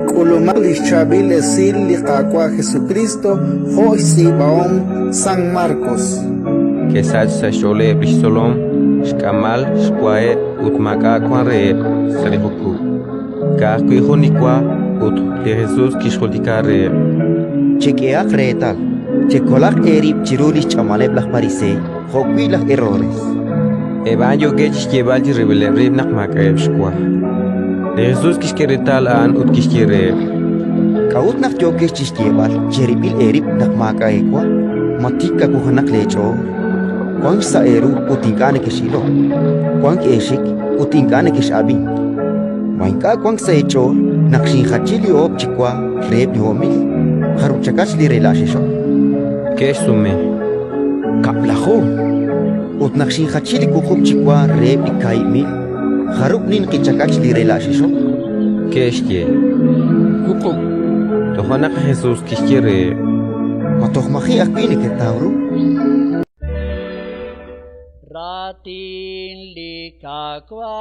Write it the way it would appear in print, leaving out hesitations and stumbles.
Kulumal Chabil Esil Liqaqua Jesucristo, Joisi Baom San Marcos. Que salsa chole bristolom, shkamal, shkwae, utmaka kwanre, salihuku. Kahkui hunikwa, ut de Jesús kishholdikare. Chequeak retal, checolak erip chirulis chamaleb las parise, hokwi las errores. Evanyo gech llevalji rebele rebnak makaeb shkwa. De Jesús kishkeretal an ut kishkere. Kaut nak jokes chiskieval, cheripil erip nak maka ekwa, matika kuhanak lecho. Kwang sa eru utingkane kishilo, kwang eshik utingkane kishabi. Maingka kwang sa echo, nakshinhachili ob chikwa, reb ni homil, haruchakas li relashisho. Kesh sume. Kaplaho, ut nakshinhachili kukup chikwa, reb ni kaimil, harup nin kichakach li relashisho. Kesh ye. Kukup, Tohanak Jesús kishkere. matohmahi akpini ketawru. Ratin likakwa